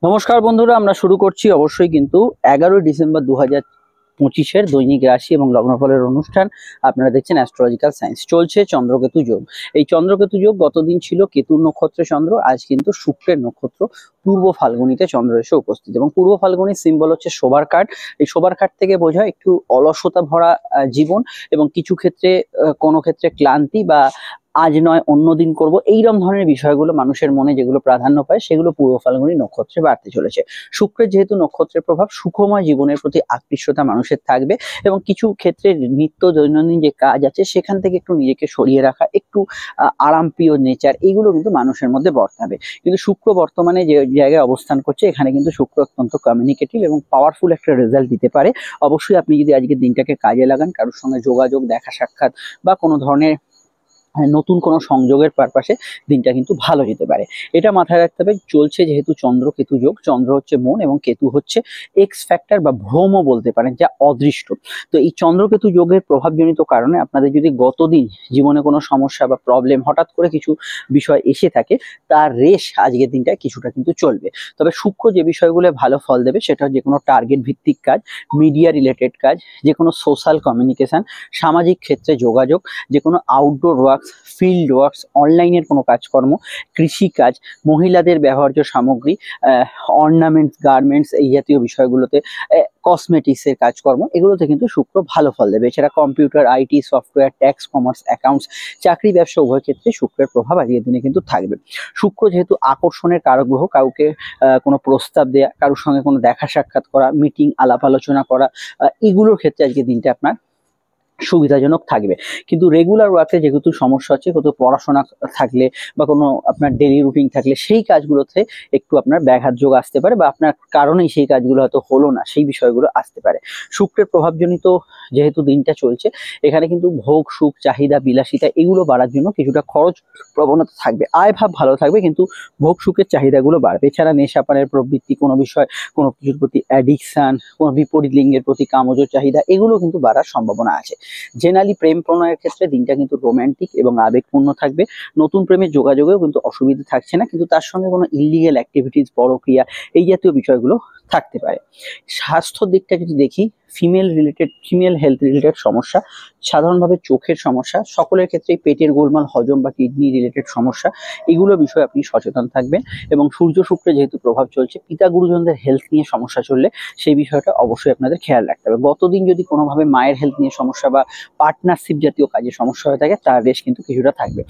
নমস্কার বন্ধুরা, আমরা শুরু করছি অবশ্যই কিন্তু 11 ডিসেম্বর 2025-এর দৈনিক রাশি এবং লগ্নফলের অনুষ্ঠান। আপনারা দেখছেন অ্যাস্ট্রোলজিক্যাল সায়েন্স। চলছে চন্দ্রকেতু যোগ। এই চন্দ্রকেতু যোগ গতদিন ছিল কেতুর নক্ষত্রে চন্দ্র, আজ কিন্তু শুক্রের নক্ষত্র পূর্ব ফাল্গুনিতে চন্দ্র এসে উপস্থিত। এবং পূর্ব ফাল্গুনির সিম্বল হচ্ছে শোভার কার্ড। এই শোভার কার্ড থেকে বোঝায় একটু অলসতা ভরা জীবন, এবং কিছু ক্ষেত্রে কোনো ক্ষেত্রে ক্লান্তি বা আজ নয় অন্যদিন করব, এইরকম ধরনের বিষয়গুলো মানুষের মনে যেগুলো প্রাধান্য পায় সেগুলো পূর্ব ফাল্গুনী নক্ষত্রে বাড়তে চলেছে। শুক্রের যেহেতু নক্ষত্রের প্রভাব, সুখময় জীবনের প্রতি আকৃষ্টতা মানুষের থাকবে, এবং কিছু ক্ষেত্রে নিত্য দৈনন্দিন যে কাজ আছে সেখান থেকে একটু নিজেকে সরিয়ে রাখা, একটু আরামপ্রিয় নেচার, এইগুলো কিন্তু মানুষের মধ্যে বর্তাবে। কিন্তু শুক্র বর্তমানে যে জায়গায় অবস্থান করছে, এখানে কিন্তু শুক্র অত্যন্ত কমিউনিকেটিভ এবং পাওয়ারফুল একটা রেজাল্ট দিতে পারে। অবশ্যই আপনি যদি আজকের দিনটাকে কাজে লাগান, কারোর সঙ্গে যোগাযোগ, দেখা সাক্ষাৎ বা কোনো ধরনের নতুন কোনো সংযোগের পারপাসে দিনটা কিন্তু ভালো যেতে পারে। এটা মাথায় রাখতে হবে। চলছে যেহেতু চন্দ্র কেতু যোগ, চন্দ্র হচ্ছে মন এবং কেতু হচ্ছে এক্স ফ্যাক্টর বা ভ্রমও বলতে পারেন, যা অদৃষ্ট। তো এই চন্দ্রকেতু যোগের প্রভাবজনিত কারণে আপনাদের যদি গতদিন জীবনে কোনো সমস্যা বা প্রবলেম, হঠাৎ করে কিছু বিষয় এসে থাকে, তার রেশ আজকের দিনটায় কিছুটা কিন্তু চলবে। তবে শুক্র যে বিষয়গুলো ভালো ফল দেবে সেটা যে কোনো টার্গেট ভিত্তিক কাজ, মিডিয়া রিলেটেড কাজ, যে কোনো সোশ্যাল কমিউনিকেশন, সামাজিক ক্ষেত্রে যোগাযোগ, যে কোনো আউটডোর ওয়ার্কস, ফিল্ড ওয়ার্কস, অনলাইনের কোনো কাজকর্ম, কৃষিকাজ, মহিলাদের ব্যবহার্য সামগ্রী, অর্নামেন্টস, গার্মেন্টস, এই জাতীয় বিষয়গুলোতে, কসমেটিক্সের কাজকর্ম, এগুলোতে কিন্তু শুক্র ভালো ফল দেবে। এছাড়া computer, IT, software, tax, commerce, accounts, চাকরি, ব্যবসা উভয় ক্ষেত্রে শুক্রের প্রভাব আজকের দিনে কিন্তু থাকবে। শুক্র যেহেতু আকর্ষণের কারক গ্রহ, কাউকে কোনো প্রস্তাব দেয়া, কারোর সঙ্গে কোনো দেখা সাক্ষাৎ করা, মিটিং, আলাপ আলোচনা করা, এগুলোর ক্ষেত্রে আজকের দিনটা আপনার সুবিধাজনক থাকবে। কিন্তু রেগুলার ওয়ার্কে যেহেতু সমস্যা হচ্ছে, কত পড়াশোনা থাকলে বা কোনো আপনার ডেলি রুটিন থাকলে সেই কাজগুলোতে একটু আপনার ব্যাঘাত যোগ আসতে পারে, বা আপনার কারণেই সেই কাজগুলো হয়তো হলো না, সেই বিষয়গুলো আসতে পারে। শুক্রের প্রভাবজনিত যেহেতু দিনটা চলছে, এখানে কিন্তু ভোগ, সুখ, চাহিদা, বিলাসিতা এগুলো বাড়ার জন্য কিছুটা খরচ প্রবণতা থাকবে। আয় ভাব ভালো থাকবে, কিন্তু ভোগ সুখের চাহিদাগুলো বাড়বে। এছাড়া নেশাপানের প্রবৃত্তি, কোনো বিষয়, কোনো কিছুর প্রতি অ্যাডিকশন, কোনো বিপরীত লিঙ্গের প্রতি কামজ চাহিদা, এগুলো কিন্তু বাড়ার সম্ভাবনা আছে। জেনারেলি প্রেম প্রণয়ের ক্ষেত্রে দিনটা কিন্তু রোমান্টিক এবং আবেগপূর্ণ থাকবে। নতুন প্রেমের যোগাযোগেও কিন্তু অসুবিধা থাকছে না, কিন্তু তার সঙ্গে কোনো ইলিগেল অ্যাক্টিভিটিস, পরক্রিয়া, এই জাতীয় বিষয়গুলো থাকতে পারে। স্বাস্থ্যর দিকটা যদি দেখি, ফিমেল হেলথ রিলেটেড সমস্যা, সাধারণভাবে চোখের সমস্যা, সকলের ক্ষেত্রেই পেটের গোলমাল, হজম বা কিডনি রিলেটেড সমস্যা, এগুলো বিষয়ে আপনি সচেতন থাকবেন। এবং সূর্য শুক্রে যেহেতু প্রভাব চলছে, পিতা গুরুজনদের হেলথ নিয়ে সমস্যা চললে সেই বিষয়টা অবশ্যই আপনাদের খেয়াল রাখতে হবে। গতদিন যদি কোনোভাবে মায়ের হেলথ নিয়ে সমস্যা বা পার্টনারশিপ জাতীয় কাজে সমস্যা হয়ে থাকে, তার রেশ কিন্তু কিছুটা থাকবে।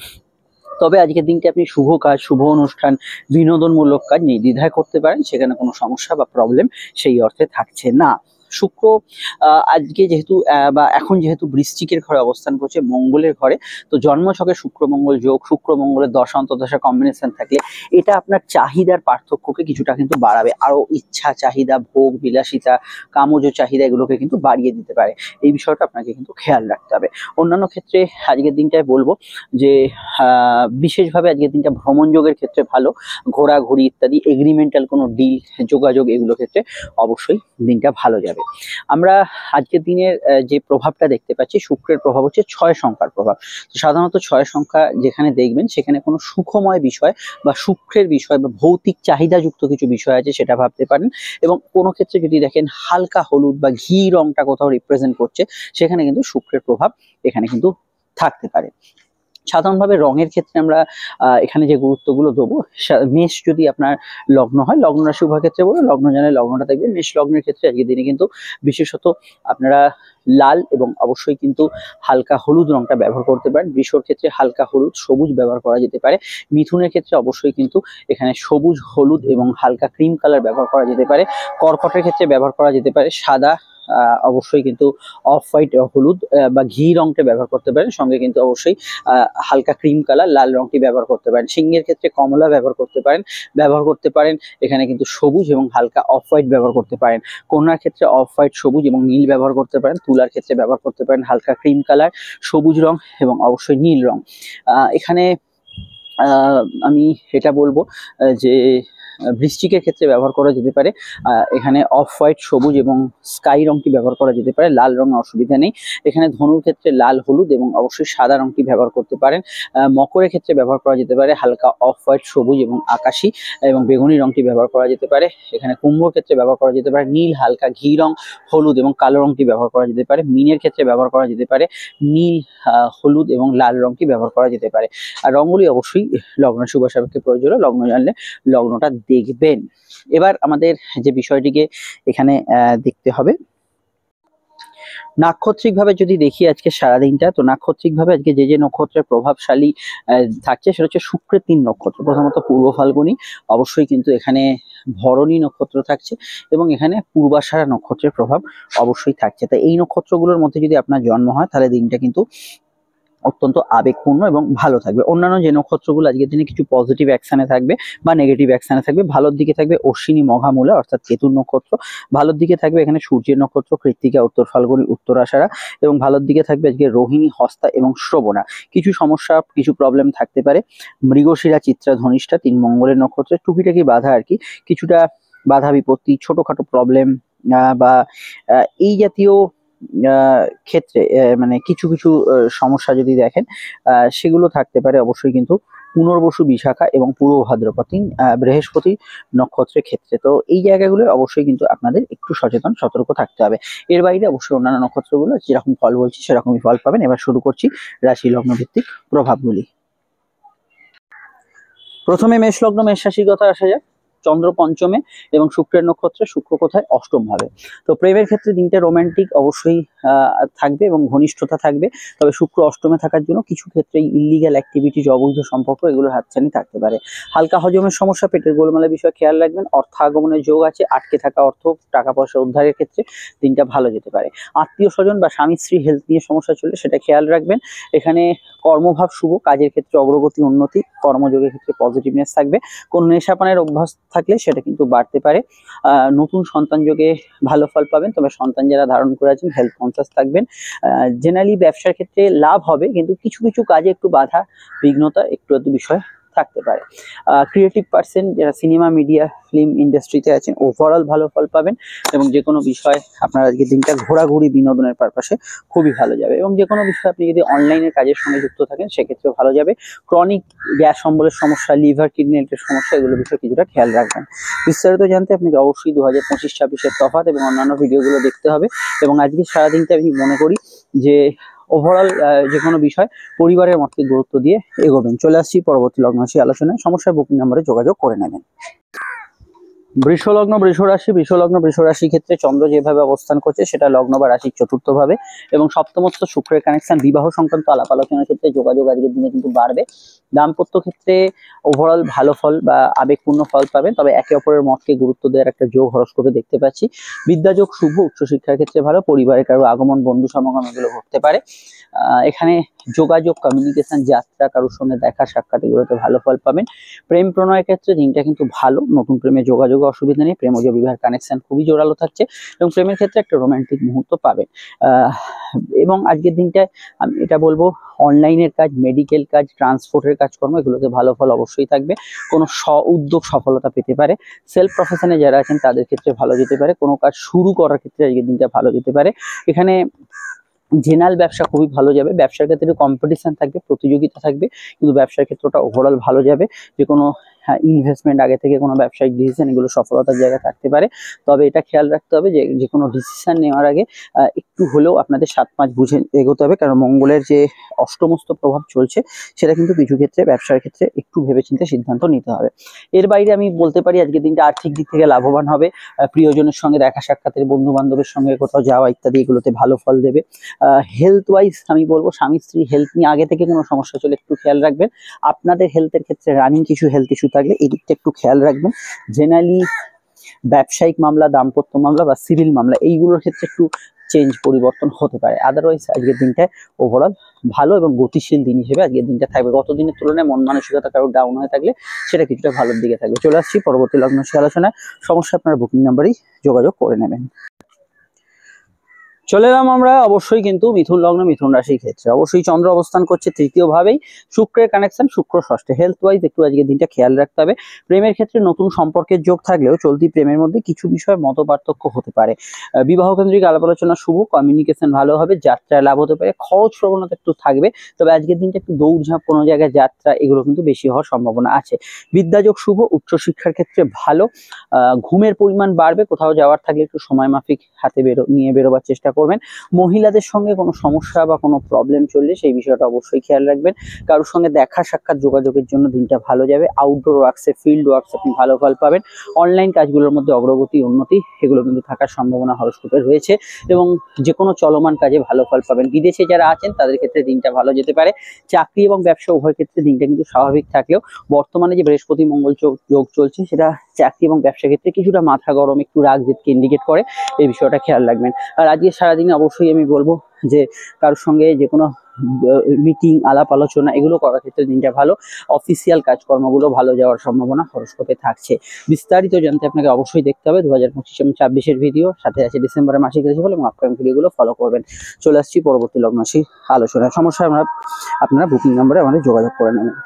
তবে আজকের দিনটি আপনি শুভ কাজ, শুভ অনুষ্ঠান, বিনোদনমূলক কাজ নির্দ্বিধায় করতে পারেন, সেখানে কোনো সমস্যা বা প্রবলেম সেই অর্থে থাকছে না। শুক্র আজকে যেহেতু বা এখন যেহেতু বৃশ্চিকের ঘরে অবস্থান করছে, মঙ্গলের ঘরে, তো জন্মছকে শুক্র মঙ্গল যোগ, শুক্র মঙ্গলের দশা অন্তর্দশা কম্বিনেশন থাকলে এটা আপনার চাহিদার পার্থক্যকে কিছুটা কিন্তু বাড়াবে। আরো ইচ্ছা, চাহিদা, ভোগ, বিলাসিতা, কামজ চাহিদা, এগুলোকে কিন্তু বাড়িয়ে দিতে পারে। এই বিষয়টা আপনাকে কিন্তু খেয়াল রাখতে হবে। অন্যান্য ক্ষেত্রে আজকের দিনটায় বলবো যে বিশেষভাবে আজকের দিনটা ভ্রমণ যোগের ক্ষেত্রে ভালো, ঘোরাঘুরি ইত্যাদি, এগ্রিমেন্টাল কোনো ডিল, যোগাযোগ, এগুলো ক্ষেত্রে অবশ্যই দিনটা ভালো যাবে। আমরা আজকের দিনের যে প্রভাবটা দেখতে পাচ্ছি, শুক্রের প্রভাব হচ্ছে 6 সংখ্যার প্রভাব। তো সাধারণত 6 সংখ্যা যেখানে দেখবেন, সেখানে কোনো সুখময় বিষয় বা শুক্রের বিষয় বা ভৌতিক চাহিদাযুক্ত কিছু বিষয় আছে, সেটা ভাবতে পারেন। এবং কোনো ক্ষেত্রে যদি দেখেন হালকা হলুদ বা ঘি রংটা কোথাও রিপ্রেজেন্ট করছে, সেখানে কিন্তু শুক্রের প্রভাব এখানে কিন্তু থাকতে পারে। সাধারণভাবে রঙের ক্ষেত্রে আমরা এখানে যে গুরুত্বগুলো দেবো, মেষ যদি আপনার লগ্ন হয়, লগ্ন রাশি উভয় ক্ষেত্রে বলবো, লগ্ন জানায় লগ্নটা দেখবেন। মেষ লগ্নের ক্ষেত্রে আজকের দিনে কিন্তু বিশেষত আপনারা লাল এবং অবশ্যই কিন্তু হালকা হলুদ রংটা ব্যবহার করতে পারেন। বৃষর ক্ষেত্রে হালকা হলুদ, সবুজ ব্যবহার করা যেতে পারে। মিথুনের ক্ষেত্রে অবশ্যই কিন্তু এখানে সবুজ, হলুদ এবং হালকা ক্রিম কালার ব্যবহার করা যেতে পারে। কর্কটের ক্ষেত্রে ব্যবহার করা যেতে পারে সাদা, অবশ্যই কিন্তু অফ হোয়াইট, হলুদ বা ঘি রংটা ব্যবহার করতে পারেন। সঙ্গে কিন্তু অবশ্যই হালকা ক্রিম কালার লাল রংটি ব্যবহার করতে পারেন। সিংহের ক্ষেত্রে কমলা ব্যবহার করতে পারেন এখানে কিন্তু সবুজ এবং হালকা অফ হোয়াইট ব্যবহার করতে পারেন। কন্যার ক্ষেত্রে অফ হোয়াইট, সবুজ এবং নীল ব্যবহার করতে পারেন। তুলার ক্ষেত্রে ব্যবহার করতে পারেন হালকা ক্রিম কালার, সবুজ রং এবং অবশ্যই নীল রং। এখানে আমি এটা বলবো যে বৃশ্চিকের ক্ষেত্রে ব্যবহার করা যেতে পারে এখানে অফ হোয়াইট, সবুজ এবং স্কাই রংটি ব্যবহার করা যেতে পারে। লাল রঙে অসুবিধা নেই। এখানে ধনুর ক্ষেত্রে লাল, হলুদ এবং অবশ্যই সাদা রংটি ব্যবহার করতে পারেন। মকরের ক্ষেত্রে ব্যবহার করা যেতে পারে হালকা অফ হোয়াইট, সবুজ এবং আকাশি এবং বেগুনি রংটি ব্যবহার করা যেতে পারে। এখানে কুম্ভর ক্ষেত্রে ব্যবহার করা যেতে পারে নীল, হালকা ঘি রং, হলুদ এবং কালো রংটি ব্যবহার করা যেতে পারে। মীনের ক্ষেত্রে ব্যবহার করা যেতে পারে নীল, হলুদ এবং লাল রংটি ব্যবহার করা যেতে পারে। আর রঙগুলি অবশ্যই লগ্ন শুভ সাপেক্ষে প্রয়োজন, লগ্ন জানলে লগ্নটা দেখবেন। এবার আমাদের যে বিষয়টিকে এখানে দেখতে হবে, নাক্ষত্রিক ভাবে যদি দেখি আজকে সারাদিনটা, তো নাক্ষত্রিক ভাবে আজকে যে নক্ষত্রের প্রভাবশালী থাকছে সেটা হচ্ছে শুক্রের 3 নক্ষত্র। প্রথমত পূর্ব ফাল্গুনী, অবশ্যই কিন্তু এখানে ভরণী নক্ষত্র থাকছে এবং এখানে পূর্বাষাঢ়া নক্ষত্রের প্রভাব অবশ্যই থাকছে। তাই এই নক্ষত্রগুলোর মধ্যে যদি আপনার জন্ম হয় তাহলে দিনটা কিন্তু অত্যন্ত আবেগপূর্ণ এবং ভালো থাকবে। অন্যান্য যে নক্ষত্রগুলো আজকের দিনে কিছু পজিটিভ অ্যাকশনে থাকবে বা নেগেটিভ অ্যাকশনে থাকবে, ভালোর দিকে থাকবে অশ্বিনী, মঘা, মূলা অর্থাৎ কেতুর নক্ষত্র। ভালোর দিকে থাকবে এখানে সূর্যের নক্ষত্র কৃত্তিকা, উত্তর ফাল্গুনী, উত্তরাষাঢ়া এবং ভালোর দিকে থাকবে আজকে রোহিণী, হস্তা এবং শ্রবণা। কিছু সমস্যা, কিছু প্রবলেম থাকতে পারে মৃগশিরা, চিত্রা, ধনিষ্ঠা 3 মঙ্গলের নক্ষত্রের টুকিটাকি বাধা আর কি, কিছুটা বাধা বিপত্তি, ছোটখাটো প্রবলেম বা এই জাতীয় ক্ষেত্রে মানে কিছু কিছু সমস্যা যদি দেখেন সেগুলো থাকতে পারে অবশ্যই কিন্তু পুনর্বসু, বিশাখা এবং পূর্ব ভাদ্রপদ বৃহস্পতি নক্ষত্রের ক্ষেত্রে। তো এই জায়গাগুলো অবশ্যই কিন্তু আপনাদের একটু সচেতন, সতর্ক থাকতে হবে। এর বাইরে অবশ্যই অন্যান্য নক্ষত্রগুলো যেরকম ফল বলছি সেরকমই ফল পাবেন। এবার শুরু করছি রাশি লগ্ন ভিত্তিক প্রভাবগুলি। প্রথমে মেষ লগ্ন, মেষ রাশির কথা আসা যাক। চন্দ্র পঞ্চমে এবং শুক্রের নক্ষত্রে, শুক্র কোথায়? অষ্টম ভাবে। তো প্রেমের ক্ষেত্রে দিনটা রোমান্টিক অবশ্যই থাকবে এবং ঘনিষ্ঠতা থাকবে। তবে শুক্র অষ্টমে থাকার জন্য কিছু ক্ষেত্রে ইলিগাল অ্যাক্টিভিটিজ, অবৈধ সম্পর্ক এগুলোর হাতছানি থাকতে পারে। হালকা হজমের সমস্যা, পেটের গোলমালের বিষয়ে খেয়াল রাখবেন। অর্থ আগমনের যোগ আছে, আটকে থাকা অর্থ, টাকা পয়সা উদ্ধারের ক্ষেত্রে দিনটা ভালো যেতে পারে। আত্মীয় স্বজন বা স্বামী স্ত্রী হেলথ নিয়ে সমস্যা চললে সেটা খেয়াল রাখবেন। এখানে কর্মভাব শুভ, কাজের ক্ষেত্রে অগ্রগতি, উন্নতি, কর্মযোগের ক্ষেত্রে পজিটিভনেস থাকবে। কোন নেশাপানের অভ্যাস থাকলে সেটা কিন্তু বাড়তে পারে। নতুন সন্তান যোগে ভালো ফল পাবেন, তবে সন্তান যারা ধারণ করে আছেন হেলথ কনসাস থাকবেন। জেনারেলি ব্যবসার ক্ষেত্রে লাভ হবে, কিন্তু কিছু কিছু কাজে একটু বাধা বিঘ্নতা একটু বিষয় থাকতে পারে। ক্রিয়েটিভ পার্সন যারা সিনেমা, মিডিয়া, ফিল্ম ইন্ডাস্ট্রিতে আছেন ওভারঅল ভালো ফল পাবেন এবং যে কোনো বিষয় আপনার আজকে দিনটা ঘোরাঘুরি, বিনোদনের পারপাসে খুবই ভালো যাবে। এবং যে কোনো বিষয় আপনি যদি অনলাইনে কাজের সঙ্গে যুক্ত থাকেন সেক্ষেত্রেও ভালো যাবে। ক্রনিক গ্যাস অম্বলের সমস্যা, লিভার কিডনির সমস্যা এগুলো বিষয়ে কিছুটা খেয়াল রাখবেন। বিস্তারিত জানতে আপনাকে অবশ্যই 2025-26-এর তফাৎ এবং অন্যান্য ভিডিওগুলো দেখতে হবে। এবং আজকে সারাদিনটা আমি মনে করি যে ওভারঅল যে কোনো বিষয় পরিবারের মতকে গুরুত্ব দিয়ে এগোবেন। চলে আসছি পরবর্তী লগ্ন রাশি আলোচনায়। সমস্যায় বুকিং নাম্বারে যোগাযোগ করে নেবেন। বৃষ লগ্ন, বৃষ রাশি। বৃষ লগ্ন, বৃষ রাশির ক্ষেত্রে চন্দ্র যেভাবে অবস্থান করছে সেটা লগ্ন বা রাশির চতুর্থ ভাবে এবং সপ্তমস্থ শুক্রের কানেকশন, বিবাহ সংক্রান্ত আলাপ আলোচনার ক্ষেত্রে যোগাযোগ আজকের দিনে কিন্তু বাড়বে। দাম্পত্য ক্ষেত্রে ওভারঅল ভালো ফল বা আবেগপূর্ণ ফল পাবেন, তবে একে অপরের মতকে গুরুত্ব দেওয়ার একটা যোগ হরস্কোপে দেখতে পাচ্ছি। বিদ্যাযোগ শুভ, উচ্চশিক্ষার ক্ষেত্রে ভালো, পরিবারের কারো আগমন, বন্ধু সমাগম এগুলো ঘটতে পারে। এখানে যোগাযোগ, কমিউনিকেশন, যাত্রা, কারোর সঙ্গে দেখা সাক্ষাৎ এগুলোতে ভালো ফল পাবেন। প্রেম প্রণয়ের ক্ষেত্রে দিনটা কিন্তু ভালো, নতুন প্রেমে যোগাযোগ অসুবিধা নেই। প্রেমজ বিবাহের কানেকশন খুবই জোরালো থাকছে এবং প্রেমের ক্ষেত্রে একটা রোমান্টিক মুহূর্ত পাবেন। এবং আজকের দিনটায় আমি এটা বলবো অনলাইনের কাজ, মেডিকেল কাজ, ট্রান্সপোর্টের কাজকর্ম এগুলোতে ভালো ফল অবশ্যই থাকবে। কোনো উদ্যোগ সফলতা পেতে পারে। সেলফ প্রফেশনে যারা আছেন তাদের ক্ষেত্রে ভালো যেতে পারে। কোনো কাজ শুরু করার ক্ষেত্রে আজকের দিনটা ভালো যেতে পারে। এখানে জেনারেল ব্যবসা খুবই ভালো যাবে। ব্যবসার ক্ষেত্রে কম্পিটিশন থাকবে, প্রতিযোগিতা থাকবে, কিন্তু ব্যবসার ক্ষেত্রটা ওভারঅল ভালো যাবে। যে কোনো ইনভেস্টমেন্ট, আগে থেকে কোনো ব্যবসায়িক ডিসিশন এগুলো সফলতার জায়গা থাকতে পারে। তবে এটা খেয়াল রাখতে হবে যে কোনো ডিসিশন নেওয়ার আগে একটু হলেও আপনাদের 7-5 বুঝে এগোতে হবে, কারণ মঙ্গলের যে অষ্টমস্ত প্রভাব চলছে সেটা কিন্তু কিছু ক্ষেত্রে ব্যবসার ক্ষেত্রে একটু ভেবেচিন্তে সিদ্ধান্ত নিতে হবে। এর বাইরে আমি বলতে পারি আজকের দিনটা আর্থিক দিক থেকে লাভবান হবে। প্রিয়জনের সঙ্গে দেখা সাক্ষাতের, বন্ধু বান্ধবের সঙ্গে কোথাও যাওয়া ইত্যাদি এগুলোতে ভালো ফল দেবে। হেলথ ওয়াইজ আমি বলবো স্বামী স্ত্রী হেলথ নিয়ে আগে থেকে কোনো সমস্যা চলে একটু খেয়াল রাখবেন। আপনাদের হেলথের ক্ষেত্রে রানিং কিছু হেলথ ইস্যু থাকলে এই দিকটা একটু খেয়াল রাখবেন। জেনারেলি ব্যবসায়িক মামলা, দাম্পত্য মামলা বা সিভিল মামলা এইগুলোর ক্ষেত্রে একটু চেঞ্জ, পরিবর্তন হতে পারে। আদারওয়াইজ আজকের দিনটায় ওভারঅল ভালো এবং গতিশীল দিন হিসেবে আজকের দিনটা থাকবে। গত দিনের তুলনায় মন মানসিকতা কারো ডাউন হয়ে থাকলে সেটা কিছুটা ভালোর দিকে থাকবে। চলে আসছি পরবর্তী লগ্ন রাশি আলোচনায়। সমস্যা আপনার বুকিং নাম্বারেই যোগাযোগ করে নেবেন। চলে এলাম আমরা অবশ্যই কিন্তু মিথুন লগ্ন মিথুন রাশির ক্ষেত্রে। অবশ্যই চন্দ্র অবস্থান করছে তৃতীয় ভাবেই, শুক্রের কানেকশন, শুক্র ষষ্ঠে। হেলথ ওয়াইজ একটু আজকের দিনটা খেয়াল রাখতে হবে। প্রেমের ক্ষেত্রে নতুন সম্পর্কের যোগ থাকলেও চলতি প্রেমের মধ্যে কিছু বিষয়ে মত পার্থক্য হতে পারে। বিবাহ কেন্দ্রিক আলাপ আলোচনা শুভ, কমিউনিকেশন ভালো হবে, যাত্রায় লাভ হতে পারে, খরচ প্রবণতা একটু থাকবে। তবে আজকের দিনটা একটু দৌড়ঝাঁপ, কোনো জায়গায় যাত্রা, এগুলো কিন্তু বেশি হওয়ার সম্ভাবনা আছে। বিদ্যাযোগ শুভ, উচ্চশিক্ষার ক্ষেত্রে ভালো। ঘুমের পরিমাণ বাড়বে, কোথাও যাওয়ার থাকলে একটু সময় মাফিক হাতে নিয়ে বেরোবার চেষ্টা করবেন। মহিলাদের সঙ্গে কোনো সমস্যা বা কোনো প্রবলেম চললে সেই বিষয়টা অবশ্যই খেয়াল রাখবেন। কারোর সঙ্গে দেখা সাক্ষাৎ যোগাযোগের জন্য দিনটা ভালো যাবে। আউটডোর ওয়ার্কসে, ফিল্ড ওয়ার্কসে আপনি ভালো ফল পাবেন। অনলাইন কাজগুলোর মধ্যে অগ্রগতি, উন্নতি এগুলো কিন্তু থাকার সম্ভাবনা হরস্কোপে রয়েছে এবং যে কোনো চলমান কাজে ভালো ফল পাবেন। বিদেশে যারা আছেন তাদের ক্ষেত্রে দিনটা ভালো যেতে পারে। চাকরি এবং ব্যবসা উভয় ক্ষেত্রে দিনটা কিন্তু স্বাভাবিক থাকলেও বর্তমানে যে বৃহস্পতি মঙ্গল যোগ চলছে, সেটা চাকরি এবং ব্যবসা ক্ষেত্রে কিছুটা মাথা গরম, একটু রাগ জেদকে ইন্ডিকেট করে। এই বিষয়টা খেয়াল রাখবেন। আর আজকে সারাদিনে অবশ্যই আমি বলবো যে কারোর সঙ্গে যে কোনো মিটিং, আলাপ আলোচনা এগুলো করার ক্ষেত্রে দিনটা ভালো। অফিসিয়াল কাজকর্মগুলো ভালো যাওয়ার সম্ভাবনা হরস্কোপে থাকছে। বিস্তারিত জানতে আপনাকে অবশ্যই দেখতে হবে 2025 এবং 26-এর ভিডিও, সাথে আছে ডিসেম্বরের মাসিক রাশিফল এবং আপকামিং ভিডিওগুলো ফলো করবেন। চলে আসছি পরবর্তী লগ্ন রাশি আলোচনায়। সমস্যা আপনারা বুকিং নম্বরে আমাদের যোগাযোগ করে নেবেন।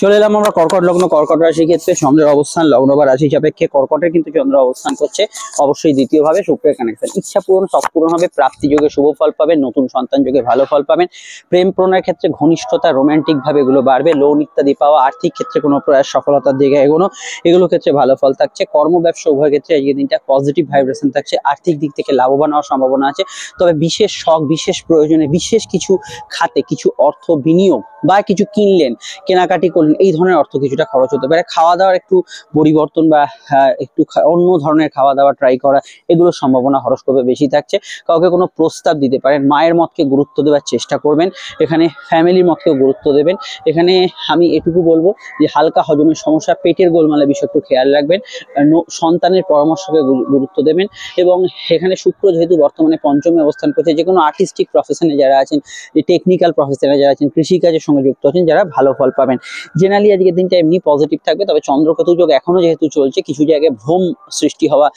চলে এলাম আমরা কর্কট লগ্ন কর্কট রাশির ক্ষেত্রে। চন্দ্রের অবস্থান লগ্ন বা রাশি সাপেক্ষে কর্কটের কিন্তু চন্দ্র অবস্থান করছে অবশ্যই দ্বিতীয় ভাবে, শুক্রের কানেকশন। ইচ্ছা পূরণ, সব পূরণ হবে। প্রাপ্তি যোগে শুভ ফল পাবেন, নতুন সন্তান যোগে ভালো ফল পাবেন। প্রেম প্রণয়ের ক্ষেত্রে ঘনিষ্ঠতা, রোমান্টিক ভাবে এগুলো বাড়বে। লোন ইত্যাদি পাওয়া, আর্থিক ক্ষেত্রে কোনো প্রয়াস সফলতার দিকে এগোনো, এগুলো ক্ষেত্রে ভালো ফল থাকছে। কর্ম ব্যবসা উভয় ক্ষেত্রে আজকের দিনটা পজিটিভ ভাইব্রেশন থাকছে। আর্থিক দিক থেকে লাভবান হওয়ার সম্ভাবনা আছে। তবে বিশেষ শখ, বিশেষ প্রয়োজনে, বিশেষ কিছু খাতে কিছু অর্থ বিনিয়োগ বা কিছু কিনলেন, কেনাকাটি করলেন, এই ধরনের অর্থ কিছুটা খরচ হতে পারে। খাওয়া দাওয়ার একটু পরিবর্তন বা একটু অন্য ধরনের খাওয়া দাওয়া ট্রাই করা, এগুলোর সম্ভাবনা হরস্কোপে বেশি থাকছে। কাউকে কোনো প্রস্তাব দিতে পারেন, মায়ের মতকে গুরুত্ব দেওয়ার চেষ্টা করবেন। এখানে ফ্যামিলির মতকেও গুরুত্ব দেবেন। এখানে আমি এটুকু বলবো যে হালকা হজমের সমস্যা, পেটের গোলমালের বিষয় একটু খেয়াল রাখবেন। সন্তানের পরামর্শকে গুরুত্ব দেবেন। এবং এখানে শুক্র যেহেতু বর্তমানে পঞ্চমে অবস্থান করছে, যে কোনো আর্টিস্টিক প্রফেশনে যারা আছেন, টেকনিক্যাল প্রফেশনে যারা আছেন, কৃষিকাজের সঙ্গে যুক্ত আছেন, যারা ভালো ফল পাবেন। জেনারেলি আজকের দিনটা এমনি পজিটিভ থাকবে। তবে চন্দ্রকেতু যোগ এখনো যেহেতু চলছে, কিছু জায়গায় ভ্রম সৃষ্টি হওয়া,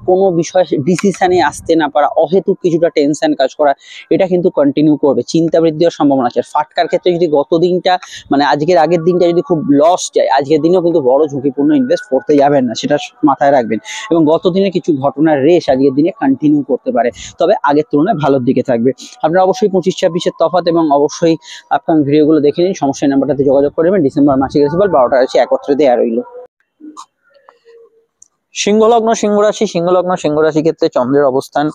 কোনো বিষয়ে ডিসিশনে আসতে না পারা, অহেতুক কিছুটা টেনশন কাজ করা, এটা কিন্তু কন্টিনিউ করবে। চিন্তা বৃদ্ধি হওয়ার সম্ভাবনা আছে। ফাটকার ক্ষেত্রে যদি গত দিনটা মানে আজকের আগের দিনটা যদি খুব লস যায়, আজকের দিনেও কিন্তু বড় ঝুঁকিপূর্ণ ইনভেস্ট করতে যাবেন না, সেটা মাথায় রাখবেন। এবং গত দিনে কিছু ঘটনার রেশ আজকের দিনে কন্টিনিউ করতে পারে, তবে আগের তুলনায় ভালোর দিকে থাকবে। আপনারা অবশ্যই 25-26-এর তফাৎ এবং অবশ্যই আপনার ভিডিওগুলো দেখে নিন। সমস্যার নাম্বারটাতে যোগাযোগ করবেন। ডিসেম্বর মাসিক রাশিফল 12টা রাশি একত্রে দেয়া রইল। সিংহলগ্ন সিংহ রাশি, সিংহলগ্ন সিংহ রাশি ক্ষেত্রে চন্দ্রের অবস্থান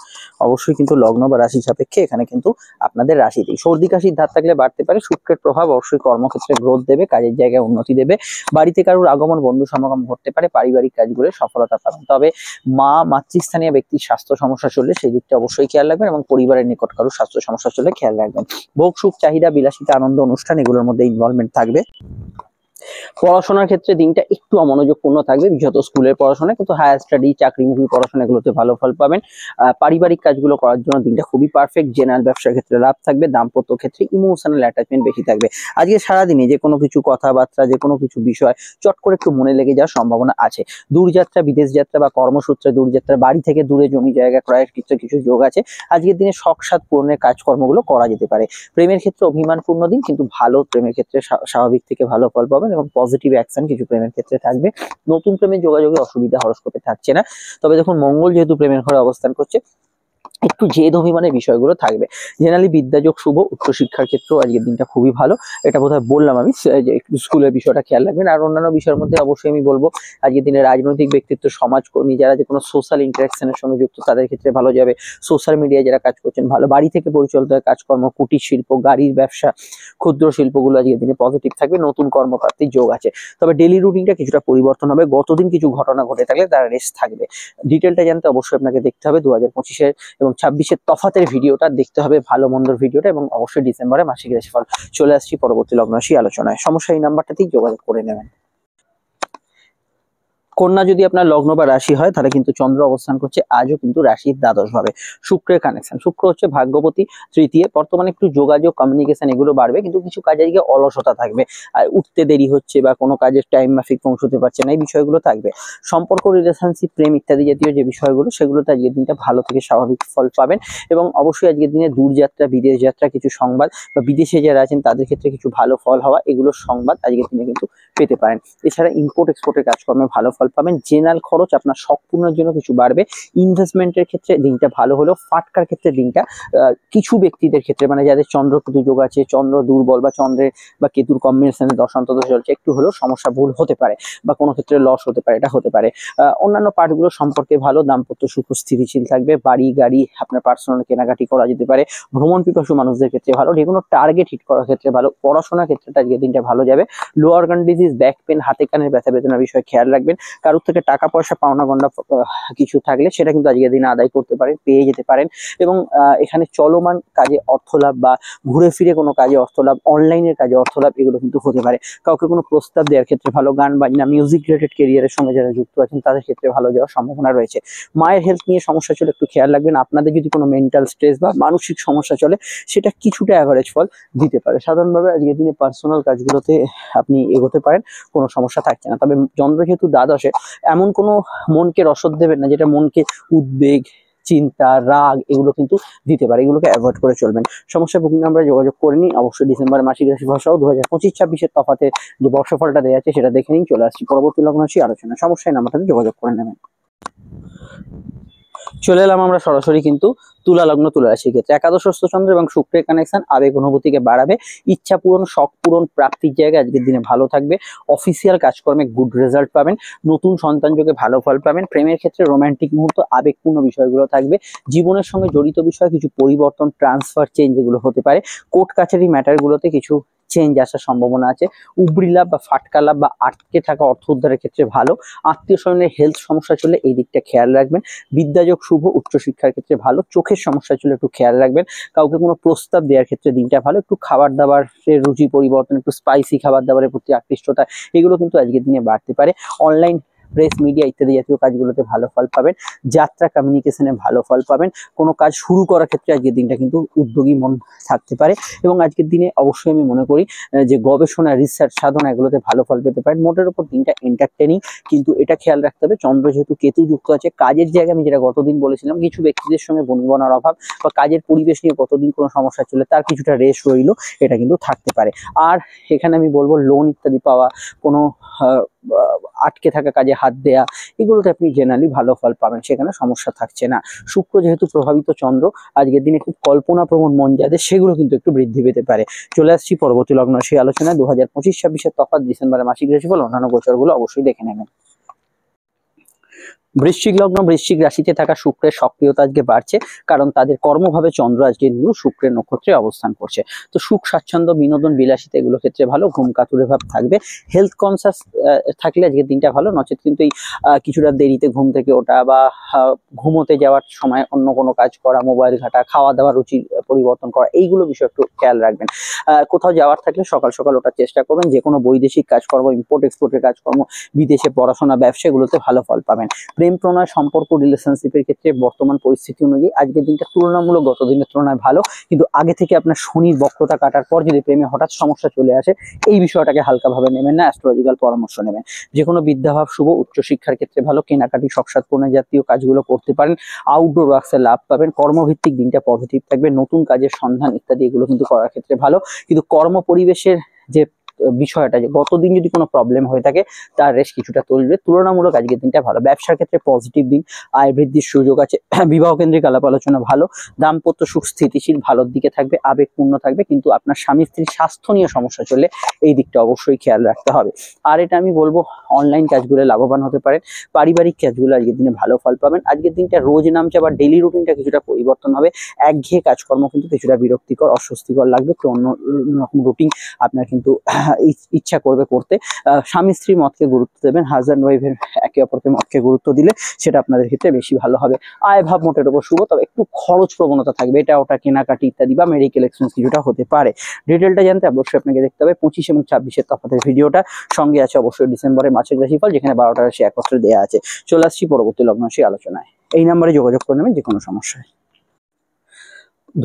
অবশ্যই কিন্তু লগ্ন বা রাশি সাপেক্ষে এখানে কিন্তু আপনাদের রাশিতেই। সর্দি কাশির ধার থাকলে বাড়তে পারে। শুক্রের প্রভাব অবশ্যই কর্মক্ষেত্রে গ্রোথ দেবে, কাজের জায়গায় উন্নতি দেবে। বাড়িতে কারোর আগমন, বন্ধু সমাগম ঘটতে পারে। পারিবারিক কাজগুলো সফলতা পাবেন। তবে মাতৃস্থানীয় ব্যক্তির স্বাস্থ্য সমস্যা চললে সেই দিকটা অবশ্যই খেয়াল রাখবেন এবং পরিবারের নিকট কারোর স্বাস্থ্য সমস্যা চললে খেয়াল রাখবেন। ভোগ সুখ চাহিদা, বিলাসিতা, আনন্দ অনুষ্ঠান এগুলোর মধ্যে ইনভলভমেন্ট থাকবে। পড়াশোনার ক্ষেত্রে দিনটা একটু অমনোযোগপূর্ণ থাকবে, বিশেষত স্কুলের পড়াশোনা, কিন্তু হায়ার স্টাডি, চাকরিমুখী পড়াশোনা এগুলোতে ভালো ফল পাবেন। পারিবারিক কাজগুলো করার জন্য দিনটা খুবই পারফেক্ট। জেনারেল ব্যবসার ক্ষেত্রে লাভ থাকবে। দাম্পত্য ক্ষেত্রে ইমোশনাল অ্যাটাচমেন্ট বেশি থাকবে। আজকে সারাদিনে যে কোনো কিছু কথাবার্তা, যে কোনো কিছু বিষয় চট করে একটু মনে লেগে যাওয়ার সম্ভাবনা আছে। দূরযাত্রা, বিদেশ যাত্রা বা কর্মসূত্রে দূরযাত্রা, বাড়ি থেকে দূরে জমি জায়গা ক্রয়ের কিছু যোগ আছে। আজকের দিনে শখ সাধ পূরণের কাজকর্মগুলো করা যেতে পারে। প্রেমের ক্ষেত্রে অভিমানপূর্ণ দিন, কিন্তু ভালো প্রেমের ক্ষেত্রে স্বাভাবিক থেকে ভালো ফল পাবেন এবং পজিটিভ অ্যাকশন কিছু প্রেমের ক্ষেত্রে থাকবে। নতুন প্রেমের যোগাযোগে অসুবিধা হরস্কোপে থাকছে না। তবে দেখুন, মঙ্গল যেহেতু প্রেমের ঘরে অবস্থান করছে, একটু জেদ অভিমানের বিষয়গুলো থাকবে। জেনারেলি বিদ্যাযোগ শুভ, উচ্চশিক্ষার ক্ষেত্রেও আজকের দিনটা খুবই ভালো। এটা বোধহয় বললাম আমি, যে একটু স্কুলের বিষয়টা খেয়াল রাখবেন। আর অন্যান্য বিষয়ের মধ্যে অবশ্যই আমি বলবো আজকের দিনে রাজনৈতিক ব্যক্তিত্ব, সমাজকর্মী, যারা যে কোনো সোশ্যাল ইন্টারাকশনের সঙ্গে যুক্ত, তাদের ক্ষেত্রে ভালো যাবে। সোশ্যাল মিডিয়ায় যারা কাজ করছেন ভালো। বাড়ি থেকে পরিচালিত কাজকর্ম, কুটির শিল্প, গাড়ির ব্যবসা, ক্ষুদ্র শিল্পগুলো আজকের দিনে পজিটিভ থাকবে। নতুন কর্মপ্রাপ্তির যোগ আছে। তবে ডেলি রুটিনটা কিছুটা পরিবর্তন হবে। গতদিন কিছু ঘটনা ঘটে থাকলে তার রেস্ট থাকবে। ডিটেলটা জানতে অবশ্যই আপনাকে দেখতে হবে 2025-এর এবং 26-এর তফাতের ভিডিওটা দেখতে হবে, ভালো মন্দর ভিডিওটা, এবং অবশ্যই ডিসেম্বরে মাসিক রাশিফল। চলে আসছি পরবর্তী লগ্ন রাশি আলোচনায়। সমস্যা এই নাম্বারটাতেই যোগাযোগ করে নেবেন। কন্যা যদি আপনার লগ্ন বা রাশি হয় তাহলে কিন্তু চন্দ্র অবস্থান করছে আজও কিন্তু রাশির দ্বাদশ ভাবে। শুক্রের কানেকশন, শুক্র হচ্ছে ভাগ্যপতি তৃতীয়। বর্তমানে একটু যোগাযোগ কমিউনিকেশন এগুলো বাড়বে, কিন্তু কিছু কাজে আজকে অলসতা থাকবে, আর উঠতে দেরি হচ্ছে বা কোনো কাজের টাইম মাফিক পৌঁছতে পারছে না, এই বিষয়গুলো থাকবে। সম্পর্ক, রিলেশনশিপ, প্রেম ইত্যাদি জাতীয় যে বিষয়গুলো সেগুলোতে আজকের দিনটা ভালো থেকে স্বাভাবিক ফল পাবেন। এবং অবশ্যই আজকের দিনে দূরযাত্রা, বিদেশ যাত্রা কিছু সংবাদ বা বিদেশে যারা আছেন তাদের ক্ষেত্রে কিছু ভালো ফল হওয়া, এগুলোর সংবাদ আজকের দিনে কিন্তু পেতে পারেন। এছাড়া ইম্পোর্ট এক্সপোর্টের কাজকর্মে ভালো ফল পাবেন। জেনারেল খরচ আপনার শখ পূরণের জন্য কিছু বাড়বে। ইনভেস্টমেন্টের ক্ষেত্রে দিনটা ভালো হলেও ফাটকার ক্ষেত্রে দিনটা কিছু ব্যক্তিদের ক্ষেত্রে, মানে যাদের চন্দ্র কেতু যোগ আছে, চন্দ্র দুর্বল বা চন্দ্রের বা কেতুর কম্বিনেশনে দশান্তদশা চলছে, একটু হলেও সমস্যা ভুল হতে পারে বা কোনো ক্ষেত্রে লস হতে পারে, এটা হতে পারে। অন্যান্য পার্টগুলো সম্পর্কে ভালো, দাম্পত্য সুখ স্থিতিশীল থাকবে। বাড়ি গাড়ি আপনার পার্সোনাল কেনাকাটি করা যেতে পারে। ভ্রমণ পিপাসু মানুষদের ক্ষেত্রে ভালো, যে কোনো টার্গেট হিট করার ক্ষেত্রে ভালো। পড়াশোনার ক্ষেত্রে আজকের দিনটা ভালো যাবে। Lower organ disease, back pain, হাতে কানের ব্যথা বেদনার বিষয়ে খেয়াল রাখবেন। কারোর থেকে টাকা পয়সা পাওনা গন্ডা কিছু থাকলে সেটা কিন্তু আজকের দিনে আদায় করতে পারেন, পেয়ে যেতে পারেন। এবং এখানে চলমান কাজে অর্থলাভ বা ঘুরে ফিরে কোনো কাজে অর্থলাভ, অনলাইনের কাজে অর্থলাভ, এগুলো কিন্তু হতে পারে। কাউকে কোনো প্রস্তাব দেওয়ার ক্ষেত্রে ভালো। গান বাজনা, মিউজিক রিলেটেড কেরিয়ারের সঙ্গে যারা যুক্ত আছেন তাদের ক্ষেত্রে ভালো যাওয়ার সম্ভাবনা রয়েছে। মায়ের হেলথ নিয়ে সমস্যা চলে একটু খেয়াল রাখবেন। আপনাদের যদি কোনো মেন্টাল স্ট্রেস বা মানসিক সমস্যা চলে সেটা কিছুটা অ্যাভারেজ ফল দিতে পারে। সাধারণভাবে আজকের দিনে পার্সোনাল কাজগুলোতে আপনি এগোতে পারেন, কোনো সমস্যা থাকছে না। তবে চন্দ্র যেহেতু দ্বাদশে, এমন কোনো মনকে রসদ দেবেন না যেটা মনকে উদ্বেগ, চিন্তা, রাগ এগুলো কিন্তু দিতে পারে, এগুলোকে অ্যাভয়েড করে চলবেন। সমস্যা বুকিং আমরা যোগাযোগ করে নিই। অবশ্যই ডিসেম্বর মাসিক রাশিফল সহ 2025-26 তফাতে যে বর্ষফলটা দেওয়া আছে সেটা দেখে নিন। চলে আসছি পরবর্তী লগ্ন রাশি আলোচনা। সমস্যায় নাম্বারটাতে যোগাযোগ করে নেবেন। চলে এলাম আমরা সরাসরি কিন্তু তুলা লগ্ন, তুলা রাশির ক্ষেত্রে একাদশস্থ চন্দ্র এবং শুক্রের কানেকশন আবেগ অনুভূতিকে বাড়াবে। ইচ্ছা পূরণ, শখ পূরণ, প্রাপ্তির জায়গায় আজকের দিনে ভালো থাকবে। অফিসিয়াল কাজকর্মে গুড রেজাল্ট পাবেন। নতুন সন্তান যোগে ভালো ফল পাবেন। প্রেমের ক্ষেত্রে রোমান্টিক মুহূর্ত, আবেগপূর্ণ বিষয়গুলো থাকবে। জীবনের সঙ্গে জড়িত বিষয়ে কিছু পরিবর্তন, ট্রান্সফার, চেঞ্জ এগুলো হতে পারে। কোর্ট কাছারি ম্যাটারগুলোতে কিছু চেঞ্জ আসার সম্ভাবনা আছে। উবরি লাভ বা ফাটকা লাভ বা আটকে থাকা অর্থ উদ্ধারের ক্ষেত্রে ভালো। আত্মীয় স্বজনের হেলথ সমস্যা চলে এই দিকটা খেয়াল রাখবেন। বিদ্যাযোগ শুভ, উচ্চশিক্ষার ক্ষেত্রে ভালো। চোখের সমস্যা চলে একটু খেয়াল রাখবেন। কাউকে কোনো প্রস্তাব দেওয়ার ক্ষেত্রে দিনটা ভালো। একটু খাবার দাবারের রুচি পরিবর্তন, একটু স্পাইসি খাবার দাবারের প্রতি আকৃষ্টতা, এগুলো কিন্তু আজকের দিনে বাড়তে পারে। অনলাইন, প্রেস মিডিয়া ইত্যাদি জাতীয় কাজগুলোতে ভালো ফল পাবেন। যাত্রা, কমিউনিকেশনে ভালো ফল পাবেন। কোনো কাজ শুরু করার ক্ষেত্রে আজকের দিনটা কিন্তু উদ্যোগী মন থাকতে পারে। এবং আজকের দিনে অবশ্যই আমি মনে করি যে গবেষণা, রিসার্চ, সাধনা এগুলোতে ভালো ফল পেতে পারেন। মোটের উপর দিনটা এন্টারটেনিং, কিন্তু এটা খেয়াল রাখতে হবে চন্দ্র যেহেতু কেতু যুক্ত আছে, কাজের জায়গায় আমি যেটা গতদিন বলেছিলাম, কিছু ব্যক্তিদের সঙ্গে বনিবনার অভাব বা কাজের পরিবেশ নিয়ে গতদিন কোনো সমস্যা চলে তার কিছুটা রেশ রইলো, এটা কিন্তু থাকতে পারে। আর এখানে আমি বলবো লোন ইত্যাদি পাওয়া, কোনো আটকে থাকা কাজে হাত দেয়া, এগুলোতে আপনি জেনারেলি ভালো ফল পাবেন, সেখানে সমস্যা থাকছে না। শুক্র যেহেতু প্রভাবিত চন্দ্র, আজকের দিনে খুব কল্পনাপ্রবণ মন যাদের, সেগুলো কিন্তু একটু বৃদ্ধি পেতে পারে। চলে আসছি পরবর্তী লগ্ন সেই আলোচনায়। 2025-26 তফাৎ ডিসেম্বরের মাসিক রাশিফল অন্যান্য গোচরগুলো অবশ্যই দেখে নেবেন। বৃশ্চিক লগ্ন, বৃশ্চিক রাশিতে থাকা শুক্রের সক্রিয়তা আজকে বাড়ছে, কারণ তাদের কর্মভাবে চন্দ্র আজকে কিন্তু শুক্রের নক্ষত্রে অবস্থান করছে। তো সুখ, স্বাচ্ছন্দ্য, বিনোদন, বিলাসিতা এগুলো ক্ষেত্রে ভালো। ঘুম কাতুরে ভাব থাকবে। হেলথ কনসাস থাকলে আজকের দিনটা ভালো। নচেত কিন্তু এই কিছুটা দেরিতে ঘুম থেকে ওঠা বা ঘুমোতে যাওয়ার সময় অন্য কোনো কাজ করা, মোবাইল ঘাটা, খাওয়া দাওয়া রুচির পরিবর্তন করা, এইগুলো বিষয় একটু খেয়াল রাখবেন। কোথাও যাওয়ার থাকলে সকাল সকাল ওঠার চেষ্টা করবেন। যে কোনো বৈদেশিক কাজকর্ম, ইম্পোর্ট এক্সপোর্টের কাজকর্ম, বিদেশে পড়াশোনা, ব্যবসা, এগুলোতে ভালো ফল পাবেন। প্রেম, প্রণয়, সম্পর্ক, রিলেশনশিপের ক্ষেত্রে বর্তমান পরিস্থিতি অনুযায়ী আজকের দিনটা তুলনামূলক গত দিনের তুলনায় ভালো, কিন্তু আগে থেকে আপনার শনির বক্রতা কাটার পর যদি প্রেমে হঠাৎ সমস্যা চলে আসে, এই বিষয়টাকে হালকাভাবে নেবেন না, অ্যাস্ট্রোলজিক্যাল পরামর্শ নেবেন। যে কোনো বিদ্যাভাব শুভ, উচ্চশিক্ষার ক্ষেত্রে ভালো। কেনাকাটি, শখসাদ পূর্ণ জাতীয় কাজগুলো করতে পারেন। আউটডোর ওয়ার্কসে লাভ পাবেন। কর্মভিত্তিক দিনটা পজিটিভ থাকবে। নতুন কাজের সন্ধান ইত্যাদি এগুলো কিন্তু করার ক্ষেত্রে ভালো, কিন্তু কর্ম পরিবেশের যে বিষয়টা, যে গতদিন যদি কোনো প্রবলেম হয়ে থাকে তার রেশ কিছুটা তুলবে। তুলনামূলক আজকের দিনটা ভালো। ব্যবসার ক্ষেত্রে পজিটিভ দিন, আয় বৃদ্ধির সুযোগ আছে। বিবাহ কেন্দ্রিক আলাপ আলোচনা ভালো। দাম্পত্য সুখ স্থিতিশীল, ভালোর দিকে থাকবে, আবেগপূর্ণ থাকবে, কিন্তু আপনার স্বামী স্ত্রীর স্বাস্থ্য নিয়ে সমস্যা চললে এই দিকটা অবশ্যই খেয়াল রাখতে হবে। আর এটা আমি বলবো অনলাইন কাজগুলো লাভবান হতে পারেন। পারিবারিক কাজগুলো আজকের দিনে ভালো ফল পাবেন। আজকের দিনটা রোজ নামছে বা ডেলি রুটিনটা কিছুটা পরিবর্তন হবে। একঘেয়ে কাজকর্ম কিন্তু কিছুটা বিরক্তিকর, অস্বস্তিকর লাগবে। তো অন্য রকম রুটিন আপনার কিন্তু ইচ্ছা করবে করতে। স্বামী স্ত্রীর মতকে গুরুত্ব দেবেন, হাজব্যান্ড ওয়াইফের একে অপরকে মতকে গুরুত্ব দিলে সেটা আপনাদের ক্ষেত্রে বেশি ভালো হবে। আয় ভাব মোটের উপর শুভ, তবে একটু খরচ প্রবণতা থাকবে, এটা ওটা কেনাকাটি ইত্যাদি বা মেডিকেল এক্সপেন্স কিছুটা হতে পারে। ডিটেলটা জানতে অবশ্যই আপনাকে দেখতে হবে 25 এবং 26-এর তফাতের ভিডিওটা। সঙ্গে আছে অবশ্যই ডিসেম্বরের মাসিক রাশিফল, যেখানে 12টা রাশি একত্রে দেওয়া আছে। চলে আসছি পরবর্তী লগ্ন রাশি আলোচনায়। এই নাম্বারে যোগাযোগ করে নেবেন যে কোনো সমস্যায়।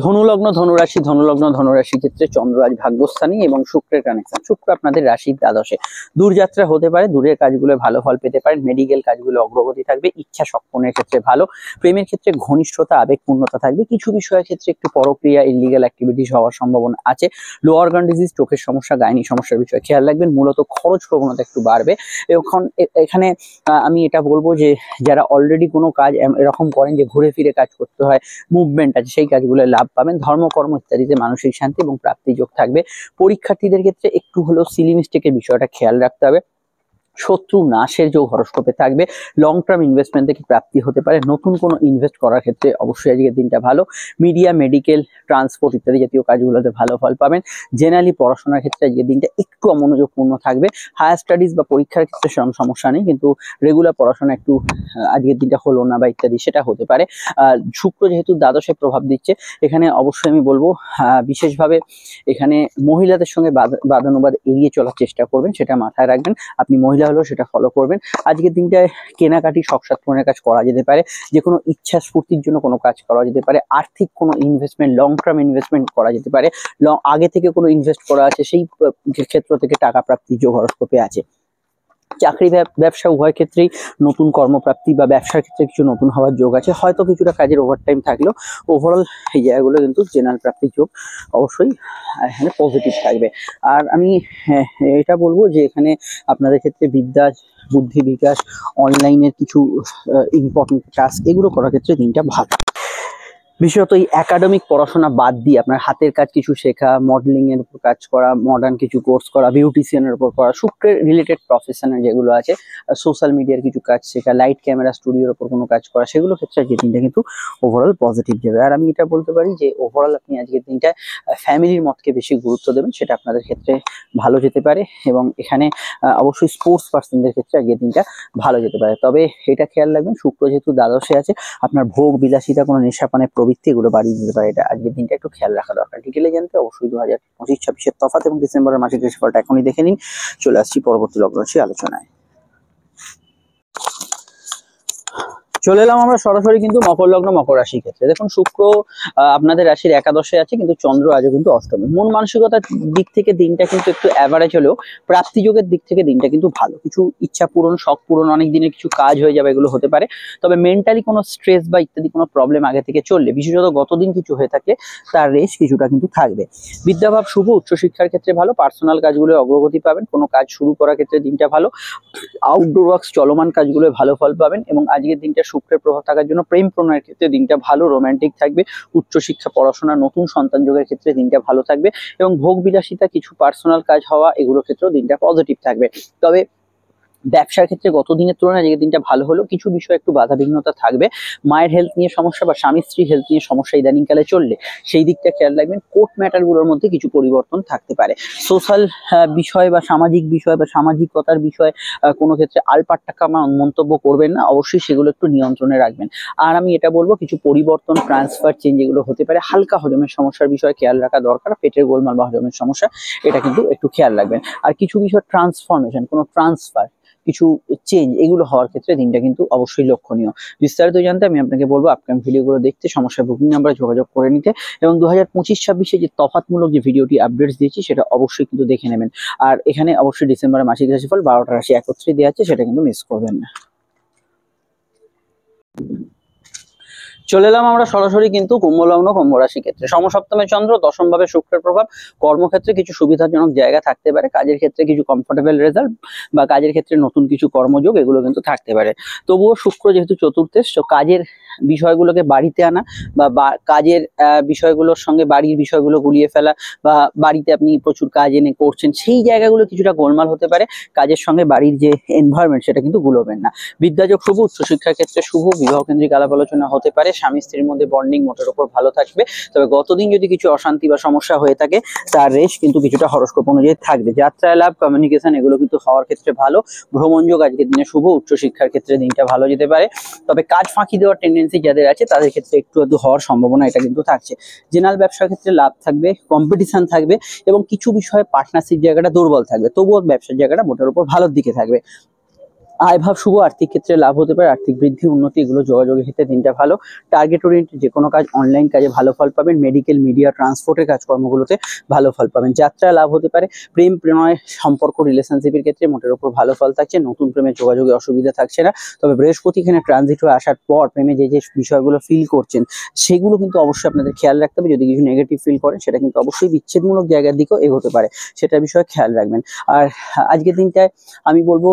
ধনুলগ্ন ধনুরাশি, ধনুলগ্ন ধনুরাশির ক্ষেত্রে চন্দ্র আজ ভাগ্যস্থানী এবং শুক্রের কানেকশন। শুক্র আপনাদের রাশির দ্বাদশে। দূরযাত্রা হতে পারে, দূরের কাজগুলো ভালো ফল পেতে পারেন, মেডিকেল কাজগুলো অগ্রগতি থাকবে, ইচ্ছা সক্ষণের ক্ষেত্রে ভালো, প্রেমের ক্ষেত্রে ঘনিষ্ঠতা আবেগপূর্ণতা থাকবে, কিছু বিষয়ের ক্ষেত্রে একটু পরক্রিয়া ইলিগাল অ্যাক্টিভিটিস হওয়ার সম্ভাবনা আছে। লো অর্গান ডিজিজ, চোখের সমস্যা, গাইনি সমস্যার বিষয়ে খেয়াল রাখবেন। মূলত খরচ প্রবণতা একটু বাড়বে। এখন এখানে আমি এটা বলবো যে যারা অলরেডি কোনো কাজ এরকম করেন যে ঘুরে ফিরে কাজ করতে হয়, মুভমেন্ট আছে, সেই কাজগুলো লাভ পাবেন। ধর্মকর্ম ইত্যাদিতে মানসিক শান্তি এবং প্রাপ্তি যোগ থাকবে। পরীক্ষার্থীদের ক্ষেত্রে একটু হলেও সিলি মিস্টেকের বিষয়টা খেয়াল রাখতে হবে। শত্রু নাশের যোগ হরস্কোপে থাকবে। লং টার্ম ইনভেস্টমেন্ট থেকে প্রাপ্তি হতে পারে। নতুন কোনো ইনভেস্ট করার ক্ষেত্রে অবশ্যই আজকের দিনটা ভালো। মিডিয়া, মেডিকেল, ট্রান্সপোর্ট ইত্যাদি জাতীয় কাজগুলোতে ভালো ফল পাবেন। জেনারেলি পড়াশোনার ক্ষেত্রে আজকের দিনটা একটু অমনোযোগপূর্ণ থাকবে। হায়ার স্টাডিজ বা পরীক্ষার ক্ষেত্রে সেরকম সমস্যা নেই, কিন্তু রেগুলার পড়াশোনা একটু আজকের দিনটা হলো না বা ইত্যাদি সেটা হতে পারে। শুক্র যেহেতু দ্বাদশে প্রভাব দিচ্ছে, এখানে অবশ্যই আমি বলবো বিশেষভাবে এখানে মহিলাদের সঙ্গে বাদানুবাদ এড়িয়ে চলার চেষ্টা করবেন, সেটা মাথায় রাখবেন। আপনি মহিলা হলো সেটা ফলো করবেন। আজকের দিনটায় কেনাকাটি, শখ সাধনের কাজ করা যেতে পারে। যে কোনো ইচ্ছা স্ফূর্তির জন্য কোনো কাজ করা যেতে পারে। আর্থিক কোনো ইনভেস্টমেন্ট, লং টার্ম ইনভেস্টমেন্ট করা যেতে পারে। আগে থেকে কোনো ইনভেস্ট করা আছে সেই ক্ষেত্র থেকে টাকা প্রাপ্তির যোগ হরস্কোপে আছে। চাকরি ব্যবসা উভয় ক্ষেত্রেই নতুন কর্মপ্রাপ্তি বা ব্যবসার ক্ষেত্রে কিছু নতুন হওয়ার যোগ আছে। হয়তো কিছুটা কাজের ওভারটাইম থাকলেও ওভারঅল এই জায়গাগুলো কিন্তু জেনারেল প্রাপ্তির যোগ অবশ্যই এখানে পজিটিভ থাকবে। আর আমি এটা বলবো যে এখানে আপনাদের ক্ষেত্রে বিদ্যা, বুদ্ধি বিকাশ, অনলাইনের কিছু ইম্পর্টেন্ট টাস্ক এগুলো করার ক্ষেত্রে দিনটা ভালো। বিশেষত এই একাডেমিক পড়াশোনা বাদ দিয়ে আপনার হাতের কাজ কিছু শেখা, মডেলিং এর উপর কাজ করা, মডার্ন কিছু কোর্স করা, বিউটিশিয়ানের উপর করা, শুক্রের রিলেটেড প্রফেশনের যেগুলো আছে, সোশ্যাল মিডিয়ার কিছু কাজ শেখা, লাইট ক্যামেরা স্টুডিওর উপর কোনো কাজ করা, সেগুলো ক্ষেত্রে আজকের দিনটা কিন্তু ওভারঅল পজিটিভ যাবে। আর আমি এটা বলতে পারি যে ওভারঅল আপনি আজকের দিনটা ফ্যামিলির মতকে বেশি গুরুত্ব দেবেন, সেটা আপনাদের ক্ষেত্রে ভালো যেতে পারে। এবং এখানে অবশ্যই স্পোর্টস পার্সনদের ক্ষেত্রে আজকের দিনটা ভালো যেতে পারে। তবে এটা খেয়াল রাখবেন, শুক্র যেহেতু দ্বাদশে আছে, আপনার ভোগ বিলাসিতা, কোনো নেশাপানের প্রবৃত্তি এগুলো বাড়িয়ে দিতে পারে। এটা আজকের দিনটা একটু খেয়াল রাখা দরকার। ডিটেলে জানতে অবশ্যই 2025-26-এর তফাৎ এবং ডিসেম্বরের মাসিক রাশিফলটা এখনই দেখে নিন। চলে আসছি পরবর্তী লগ্ন রাশি আলোচনায়। চলে এলাম আমরা সরাসরি কিন্তু মকর লগ্ন মকর রাশির ক্ষেত্রে। দেখুন, শুক্র আপনাদের রাশির একাদশে আছে, কিন্তু চন্দ্র আজও কিন্তু অষ্টমে। মন মানসিকতার দিক থেকে দিনটা কিন্তু একটু অ্যাভারেজ হলেও প্রাপ্তি যোগের দিক থেকে দিনটা কিন্তু ভালো। কিছু ইচ্ছা পূরণ, শখ পূরণ, অনেক দিনের কিছু কাজ হয়ে যাবে, এগুলো হতে পারে। তবে মেন্টালি কোনো স্ট্রেস বা ইত্যাদি কোনো প্রবলেম আগে থেকে চললে, বিশেষত গতদিন কিছু হয়ে থাকলে তার রেশ কিছুটা কিন্তু থাকবে। বিদ্যাভাব শুভ, উচ্চশিক্ষার ক্ষেত্রে ভালো, পার্সোনাল কাজগুলো অগ্রগতি পাবেন, কোনো কাজ শুরু করার ক্ষেত্রে দিনটা ভালো, আউটডোর ওয়ার্কস চলমান কাজগুলো ভালো ফল পাবেন। এবং আজকের দিনটা শুক্রের প্রভাব থাকার জন্য প্রেম প্রণয়ের ক্ষেত্রে দিনটা ভালো, রোমান্টিক থাকবে। উচ্চশিক্ষা, পড়াশোনা, নতুন সন্তান যোগের ক্ষেত্রে দিনটা ভালো থাকবে। এবং ভোগ বিলাসিতা, কিছু পার্সোনাল কাজ হওয়া, এগুলোর ক্ষেত্রেও দিনটা পজিটিভ থাকবে। তবে ব্যবসার ক্ষেত্রে গত দিনের তুলনায় আজকের দিনটা ভালো হলো, কিছু বিষয় একটু বাধাবিঘ্নতা থাকবে। মায়ের হেলথ নিয়ে সমস্যা বা স্বামী স্ত্রীর হেলথ নিয়ে সমস্যা ইদানিংকালে চললে সেই দিকটা খেয়াল রাখবেন। কোর্ট ম্যাটারগুলোর মধ্যে কিছু পরিবর্তন থাকতে পারে। সোশ্যাল বিষয় বা সামাজিক বিষয় বা সামাজিকতার বিষয় কোনো ক্ষেত্রে আলপাট্টাকামা মন্তব্য করবেন না, অবশ্যই সেগুলো একটু নিয়ন্ত্রণে রাখবেন। আর আমি এটা বলবো, কিছু পরিবর্তন, ট্রান্সফার, চেঞ্জ এগুলো হতে পারে। হালকা হজমের সমস্যার বিষয়ে খেয়াল রাখা দরকার। পেটের গোলমাল বা হজমের সমস্যা, এটা কিন্তু একটু খেয়াল রাখবেন। আর কিছু বিষয় ট্রান্সফরমেশন, কোনো ট্রান্সফার, কিছু চেঞ্জ, এগুলো হওয়ার ক্ষেত্রে দিনটা কিন্তু অবশ্যই লক্ষণীয়। বিস্তারিত জানতে আমি আপনাকে বলবো আপকামিং ভিডিওগুলো দেখতে, সমস্যা বুকিং নাম্বারে যোগাযোগ করে নিতে, এবং 2025-26-এ যে তফাৎমূলক যে ভিডিওটি আপডেটস দিয়েছি সেটা অবশ্যই কিন্তু দেখে নেবেন। আর এখানে অবশ্যই ডিসেম্বরের মাসিক রাশিফল 12টা রাশি একত্রে দেওয়া আছে, সেটা কিন্তু মিস করবেন না। চলে এলাম আমরা সরাসরি কিন্তু কুম্ভ লগ্ন কুম্ভ রাশি ক্ষেত্রে। সমসপ্তমে চন্দ্র, দশম ভাবে শুক্রের প্রভাব। কর্মক্ষেত্রে কিছু সুবিধাজনক জায়গা থাকতে পারে, কাজের ক্ষেত্রে কিছু কমফোর্টেবল রেজাল্ট বা কাজের ক্ষেত্রে নতুন কিছু কর্মযোগ, এগুলো কিন্তু থাকতে পারে। তবুও শুক্র যেহেতু চতুর্থে, কাজের বিষয়গুলোকে বাড়িতে আনা বা কাজের বিষয়গুলোর সঙ্গে বাড়ির বিষয়গুলো গুলিয়ে ফেলা, বা বাড়িতে আপনি প্রচুর কাজ এনে করছেন, সেই জায়গাগুলো কিছুটা গোলমাল হতে পারে। কাজের সঙ্গে বাড়ির যে এনভায়রনমেন্ট সেটা কিন্তু গুলোবেন না। বিদ্যাযোগ শুভ, উচ্চশিক্ষার ক্ষেত্রে শুভ, বিবাহ কেন্দ্রিক আলাপ আলোচনা হতে পারে। স্বামী স্ত্রীর মধ্যে বন্ডিং মোটের উপর ভালো থাকবে। তবে গতদিন যদি কিছু অশান্তি বা সমস্যা হয়ে থাকে তার রেশ কিন্তু কিছুটা হরস্কোপ অনুযায়ী থাকবে। যাত্রায় লাভ, কমিউনিকেশন এগুলো কিন্তু হওয়ার ক্ষেত্রে ভালো। ভ্রমণযোগ আজকের দিনে শুভ, উচ্চশিক্ষার ক্ষেত্রে দিনটা ভালো যেতে পারে। তবে কাজ ফাঁকি দেওয়ার টেন্ডেন্সি যাদের আছে তাদের ক্ষেত্রে একটু একটু হওয়ার সম্ভাবনা এটা কিন্তু থাকছে। জেনারেল ব্যবসার ক্ষেত্রে লাভ থাকবে, কম্পিটিশন থাকবে এবং কিছু বিষয়ে পার্টনারশিপ জায়গাটা দুর্বল থাকবে, তবুও ব্যবসার জায়গাটা মোটের উপর ভালোর দিকে থাকবে। আয়ভাব শুভ, আর্থিক ক্ষেত্রে লাভ হতে পারে, আর্থিক বৃদ্ধি উন্নতি এগুলো যোগাযোগের ক্ষেত্রে দিনটা ভালো। টার্গেট ওরিয়েন্টেড যে কোনো কাজ, অনলাইন কাজে ভালো ফল পাবেন। মেডিকেল, মিডিয়া, ট্রান্সপোর্টের কাজকর্মগুলোতে ভালো ফল পাবেন। যাত্রা লাভ হতে পারে। প্রেম, প্রণয়, সম্পর্ক, রিলেশনশিপের ক্ষেত্রে মোটের উপর ভালো ফল থাকছে। নতুন প্রেমের যোগাযোগে অসুবিধা থাকছে না। তবে বৃহস্পতি এখানে ট্রানজিট হয়ে আসার পর প্রেমে যে যে বিষয়গুলো ফিল করছেন সেগুলো কিন্তু অবশ্যই আপনাদের খেয়াল রাখতে হবে। যদি কিছু নেগেটিভ ফিল করেন সেটা কিন্তু অবশ্যই বিচ্ছেদমূলক জায়গার দিকেও এগোতে পারে, সেটার বিষয়ে খেয়াল রাখবেন। আর আজকের দিনটায় আমি বলবো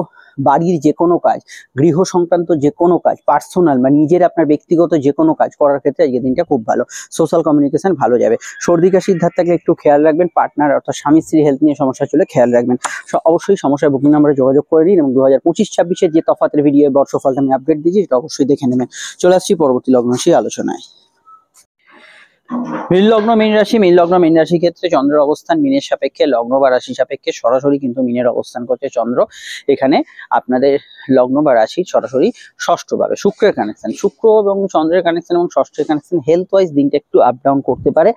বাড়ির যে কোনো কাজ, গৃহ সংক্রান্ত যে কোনো কাজ, পার্সোনাল বা নিজের আপনার ব্যক্তিগত যে কোনো কাজ করার ক্ষেত্রে আজকের দিনটা খুব ভালো। সোশ্যাল কমিউনিকেশন ভালো যাবে। সর্দি কাশির ধার থাকলে একটু খেয়াল রাখবেন। পার্টনার অর্থাৎ স্বামী স্ত্রী হেলথ নিয়ে সমস্যা চলে খেয়াল রাখবেন। অবশ্যই সমস্যার বুকিং নাম্বারে যোগাযোগ করে নিন এবং 2025-26-এর যে তফাতের ভিডিও বর্ষফলটা আমি আপডেট দিয়েছি সেটা অবশ্যই দেখে নেবেন। চলে আসছি পরবর্তী লগ্নরাশি আলোচনায়। মীন লগ্ন, মীন রাশি। মীন লগ্ন, মীন রাশির ক্ষেত্রে চন্দ্রের অবস্থান মিনের সাপেক্ষে, লগ্ন বা রাশি সাপেক্ষে সরাসরি কিন্তু মিনের অবস্থান করছে চন্দ্র। এখানে আপনাদের লগ্ন বা রাশি সরাসরি ষষ্ঠ ভাবে। শুক্রের কানেকশন, শুক্র এবং চন্দ্রের কানেকশন এবং ষষ্ঠের কানেকশন হেলথ ওয়াইজ দিনটা একটু আপ ডাউন করতে পারে।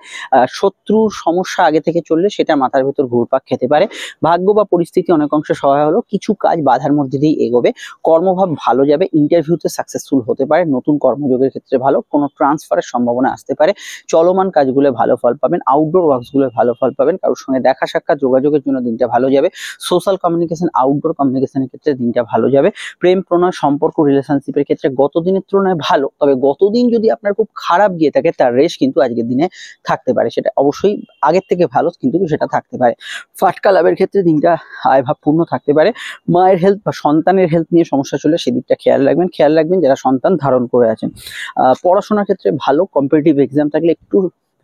শত্রুর সমস্যা আগে থেকে চললে সেটা মাথার ভেতর ঘুরপাক খেতে পারে। ভাগ্য বা পরিস্থিতি অনেক অংশে সহায় হলো। কিছু কাজ বাধার মধ্যে দিয়ে এগোবে। কর্মভাব ভালো যাবে। ইন্টারভিউতে সাকসেসফুল হতে পারে। নতুন কর্মযোগের ক্ষেত্রে ভালো। কোনো ট্রান্সফারের সম্ভাবনা আসতে পারে। চলমান কাজগুলো ভালো ফল পাবেন। আউটডোর ওয়ার্কসগুলো ভালো ফল পাবেন। কারোর সঙ্গে দেখা সাক্ষাৎ যোগাযোগের জন্য দিনটা ভালো যাবে। সোশ্যাল কমিউনিকেশন, আউটডোর কমিউনিকেশনের ক্ষেত্রে দিনটা ভালো যাবে। প্রেম, প্রণয়, সম্পর্ক, রিলেশনশিপের ক্ষেত্রে গত দিনের তুলনায় ভালো। তবে গতদিন যদি আপনার খুব খারাপ গিয়ে থাকে তার রেশ কিন্তু আজকের দিনে থাকতে পারে। সেটা অবশ্যই আগের থেকে ভালো কিন্তু সেটা থাকতে পারে। ফাটকা লাভের ক্ষেত্রে দিনটা আয়ভাবপূর্ণ থাকতে পারে। মায়ের হেলথ বা সন্তানের হেলথ নিয়ে সমস্যা চলে সেদিকটা খেয়াল রাখবেন। খেয়াল রাখবেন যারা সন্তান ধারণ করে আছেন। পড়াশোনার ক্ষেত্রে ভালো। কম্পিটিটিভ এক্সাম থাকলে একটু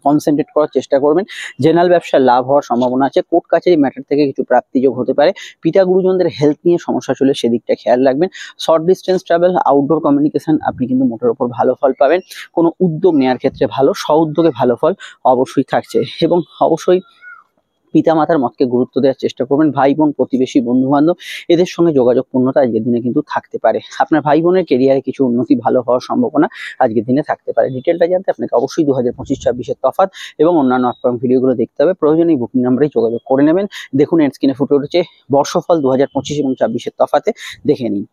কনসেন্ট্রেট করার চেষ্টা করবেন। জেনারেল ব্যবসায় লাভ হওয়ার সম্ভাবনা আছে। কোর্ট কাছারি ম্যাটার থেকে কিছু প্রাপ্তিযোগ হতে পারে। পিতা গুরুজনদের হেলথ নিয়ে সমস্যা চলে সেদিকটা খেয়াল রাখবেন। Short distance travel, outdoor communication আপনি কিন্তু মোটের উপর ভালো ফল পাবেন। কোনো উদ্যোগ নেওয়ার ক্ষেত্রে ভালো, স্ব উদ্যোগে ভালো ফল অবশ্যই থাকছে। এবং অবশ্যই পিতামাতার মতকে গুরুত্ব দেওয়ার চেষ্টা করবেন। ভাই বোন, প্রতিবেশী, বন্ধু বান্ধব এদের সঙ্গে যোগাযোগ পূর্ণতা আজকের দিনে কিন্তু থাকতে পারে। আপনার ভাই বোনের কেরিয়ারে কিছু উন্নতি ভালো হওয়ার সম্ভাবনা আজকের দিনে থাকতে পারে। ডিটেলটা জানতে আপনাকে অবশ্যই 2025-26-এর তফাৎ এবং অন্যান্য আপকামিং ভিডিওগুলো দেখতে হবে। প্রয়োজনে এই বুকিং নাম্বারে যোগাযোগ করে নেবেন। দেখুন এর স্ক্রিনে ফুটে উঠেছে বর্ষফল 2025 এবং 26-এর তফাতে, দেখে নিন।